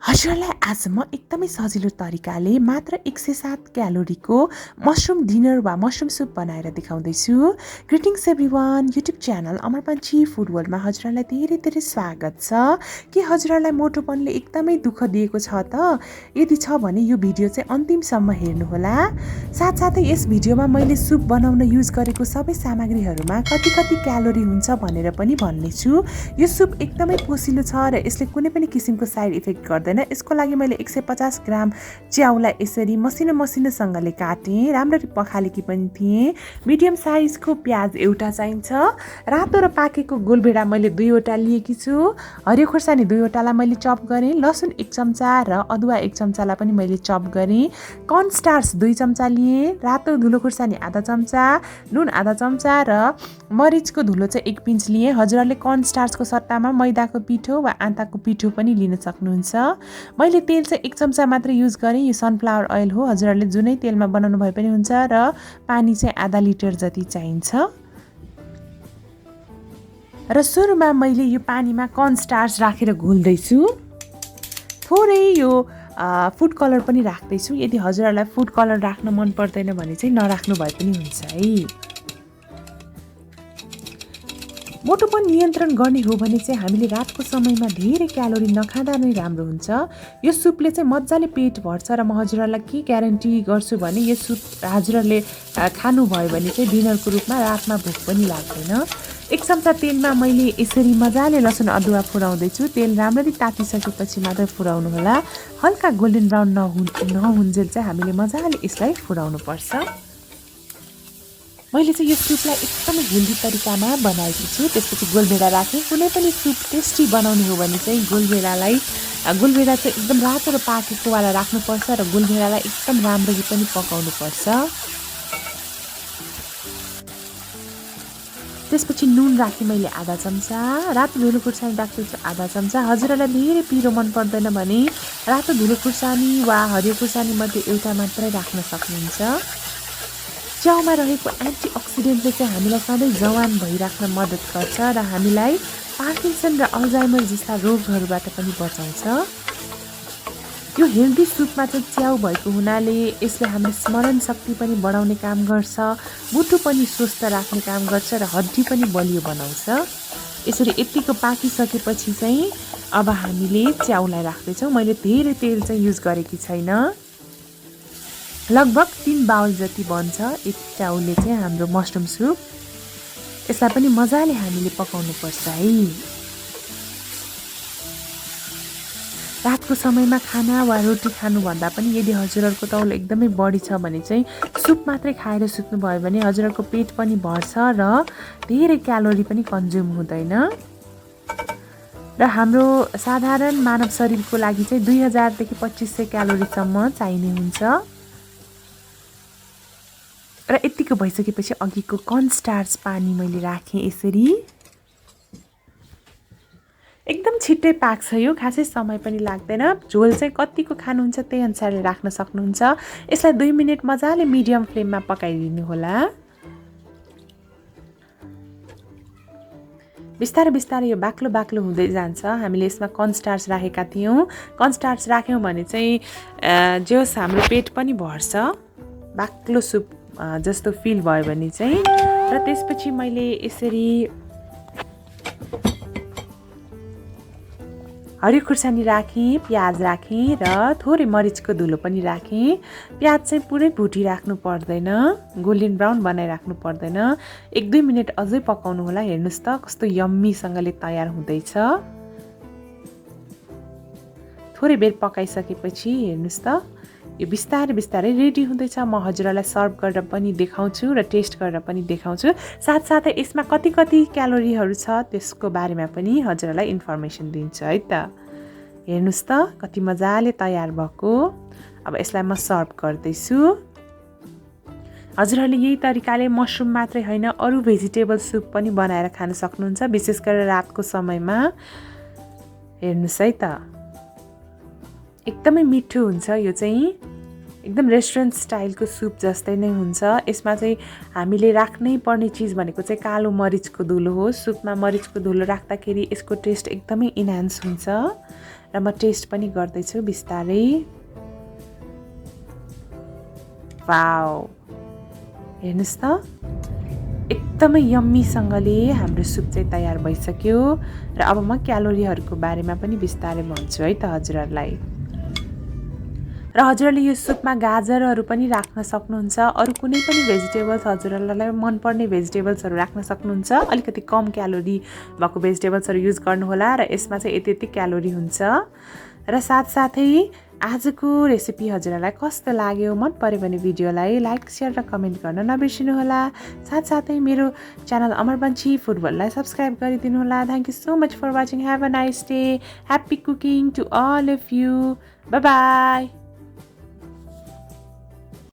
हजुरलाई आज म एकदमै सजिलो तरिकाले मात्र 107 क्यालोरीको मशरुम डिनर वा मशरुम सुप बनाएर देखाउँदैछु। ग्रिटिङ्स एभ्रिवान, युट्युब च्यानल अमर पन्छी फुड वर्ल्डमा हजुरलाई धेरै धेरै स्वागत छ। के हजुरलाई मोटोपनले एकदमै दुःख दिएको छ त? यदि छ भने यो भिडियो चाहिँ अन्तिमसम्म हेर्नुहोला। साथसाथै यस भिडियोमा मैले सुप बनाउन युज गरेको सबै सामग्रीहरूमा कति क्यालोरी हुन्छ भनेर पनि भन्नेछु। यो सुप एकदमै पोसिलो छ र यसले कुनै पनि किसिमको साइड इफेक्ट गर्दैन। यसको लागि मैले 150 ग्राम च्याउलाई यसरी मसिनोसँगले काटेँ। राम्ररी पखालेकी पनि थिएँ। मिडियम साइजको प्याज एउटा चाहिन्छ। रातो र पाकेको गोलभेडा मैले 2वटा लिएकी छु। हरियो खोर्सानी 2वटालाई मैले चप गरेँ। लसुन 1 चम्चा र अदुवा 1 चम्चालाई पनि मैले चप गरेँ। कर्नस्टार्च 2 चम्चा लिएँ। रातो धुलो खोर्सानी आधा चम्चा, नुन आधा चम्चा र मरिचको धुलो चाहिँ 1 पिन्च लिएँ। हजुरहरूले कर्नस्टार्चको सट्टामा मैदाको पिठो वा आँटाको पिठो पनि लिन सक्नुहुन्छ। मैले तेल चाहिँ 1 चम्चा मात्र युज गरेँ। यो सनफ्लावर ओइल हो। हजुरहरूले जुनै तेलमा बनाउनु भए पनि हुन्छ र पानी चाहिँ आधा लिटर जति चाहिन्छ। र सुरुमा मैले यो पानीमा कर्नस्टार्च राखेर घोल्दैछु। थोरै यो फुड कलर पनि राख्दैछु। यदि हजुरहरूलाई फुड कलर राख्न मन पर्दैन भने चाहिँ नराख्नु भए पनि हुन्छ है। मोटोपन नियन्त्रण गर्ने हो भने चाहिँ हामीले रातको समयमा धेरै क्यालोरी नखाँदा नै राम्रो हुन्छ। यो सुपले चाहिँ मजाले पेट भर्छ र म हजुरहरूलाई के ग्यारेन्टी गर्छु भने यो सुप हजुरहरूले खानुभयो भने चाहिँ डिनरको रूपमा रातमा भोक पनि लाग्दैन। 1 चम्चा तेलमा मैले यसरी मजाले लसुन अदुवा फुराउँदैछु। तेल राम्ररी तातिसकेपछि मात्र फुराउनु होला। हल्का गोल्डन ब्राउन नहुन्जेल चाहिँ हामीले मजाले यसलाई फुराउनु पर्छ। मैले चाहिँ यो सुपलाई एकदमै हेल्दी तरिकामा बनाएकी छु। त्यसपछि गोलभेडा राखेँ। कुनै पनि सुप टेस्टी बनाउने हो भने चाहिँ गोलभेडा चाहिँ एकदम रातो र पाकेको वाला राख्नुपर्छ र गोलभेडालाई एकदम राम्ररी पनि पकाउनुपर्छ। त्यसपछि नुन राखेँ मैले आधा चम्चा। रातो धुलो खुर्सानी राख्दैछु आधा चम्चा। हजुरहरूलाई धेरै पिरो मन पर्दैन भने रातो धुलो खुर्सानी वा हरियो खुर्सानी मध्ये एउटा मात्रै राख्न सक्नुहुन्छ। च्याउमा रहेको एन्टिअक्सिडेन्टले चाहिँ हामीलाई सधैँ जवान भइराख्न मद्दत गर्छ र हामीलाई पार्किन्सन र अल्जाइमर जस्ता रोगहरूबाट पनि बचाउँछ। यो हेल्दी सुपमा चाहिँ च्याउ भएको हुनाले यसले हाम्रो स्मरण शक्ति पनि बढाउने काम गर्छ, मुटु पनि स्वस्थ राख्ने काम गर्छ र हड्डी पनि बलियो बनाउँछ। यसरी यतिको पाकिसकेपछि चाहिँ अब हामीले च्याउलाई राख्दैछौँ। मैले धेरै तेल चाहिँ युज गरेकी छैन। लगभग 3 बाउल जति बन्छ एक च्याउले चाहिँ हाम्रो मशरुम सुप। यसलाई पनि मजाले हामीले पकाउनु पर्छ है। रातको समयमा खाना वा रोटी खानुभन्दा पनि यदि हजुरहरूको तौल एकदमै बढी छ भने चाहिँ सुप मात्रै खाएर सुत्नुभयो भने हजुरहरूको पेट पनि भर्छ र धेरै क्यालोरी पनि कन्ज्युम हुँदैन। र हाम्रो साधारण मानव शरीरको लागि चाहिँ 2000 देखि 2500 क्यालोरीसम्म चाहिने हुन्छ। र यतिको भइसकेपछि अघिको कर्नस्टार्च पानी मैले राखेँ यसरी। एकदम छिट्टै पाक्छ यो, खासै समय पनि लाग्दैन। झोल चाहिँ कतिको खानुहुन्छ त्यही अनुसारले राख्न सक्नुहुन्छ। यसलाई 2 मिनट मजाले मिडियम फ्लेममा पकाइदिनु होला। बिस्तारै यो बाक्लो हुँदै जान्छ। हामीले यसमा कर्नस्टार्च राखेका थियौँ। कर्नस्टार्च राख्यौँ भने चाहिँ जोस हाम्रो पेट पनि भर्छ, बाक्लो सुप जस्तो फिल भयो भने चाहिँ। र त्यसपछि मैले यसरी हरियो खुर्सानी राखेँ, प्याज राखेँ र थोरै मरिचको धुलो पनि राखेँ। प्याज चाहिँ पुरै भुटिराख्नु पर्दैन, गोल्डन ब्राउन बनाइराख्नु पर्दैन। 1-2 मिनट अझै पकाउनु होला। हेर्नुहोस् त कस्तो यम्मीसँगले तयार हुँदैछ। थोरै बेर पकाइसकेपछि हेर्नुहोस् त यो बिस्तारै रेडी हुँदैछ। म हजुरहरूलाई सर्भ गरेर पनि देखाउँछु र टेस्ट गरेर पनि देखाउँछु। साथसाथै यसमा कति क्यालोरीहरू छ त्यसको बारेमा पनि हजुरहरूलाई इन्फर्मेसन दिन्छु है त। हेर्नुहोस् त कति मजाले तयार भएको। अब यसलाई म सर्भ गर्दैछु। हजुरहरूले यही तरिकाले मशरुम मात्रै होइन अरू भेजिटेबल सुप पनि बनाएर खान सक्नुहुन्छ, विशेष गरेर रातको समयमा। हेर्नुहोस् है त एकदमै मिठो हुन्छ। यो चाहिँ एकदम रेस्टुरेन्ट स्टाइलको सुप जस्तै नै हुन्छ। यसमा चाहिँ हामीले राख्नै पर्ने चिज भनेको चाहिँ कालो मरिचको धुलो हो। सुपमा मरिचको धुलो राख्दाखेरि यसको टेस्ट एकदमै इन्हान्स हुन्छ। र र म टेस्ट पनि गर्दैछु बिस्तारै वाउ हेर्नुस् त एकदमै यम्मीसँगले हाम्रो सुप चाहिँ तयार भइसक्यो र अब म क्यालोरीहरूको बारेमा पनि बिस्तारै भन्छु है त हजुरहरूलाई र हजुरहरूले यो सुपमा गाजरहरू पनि राख्न सक्नुहुन्छ अरू कुनै पनि भेजिटेबल्स हजुरहरूलाई मनपर्ने भेजिटेबल्सहरू राख्न सक्नुहुन्छ अलिकति कम क्यालोरी भएको भेजिटेबल्सहरू युज गर्नुहोला र यसमा चाहिँ यति क्यालोरी हुन्छ र साथसाथै आजको रेसिपी हजुरहरूलाई कस्तो लाग्यो मन पर्यो भने भिडियोलाई लाइक सेयर र कमेन्ट गर्न नबिर्सिनुहोला साथसाथै मेरो च्यानल अमरपन्ची फुड वर्ल्डलाई सब्स्क्राइब गरिदिनुहोला thank you so much for watching have a nice day happy cooking to all of you bye by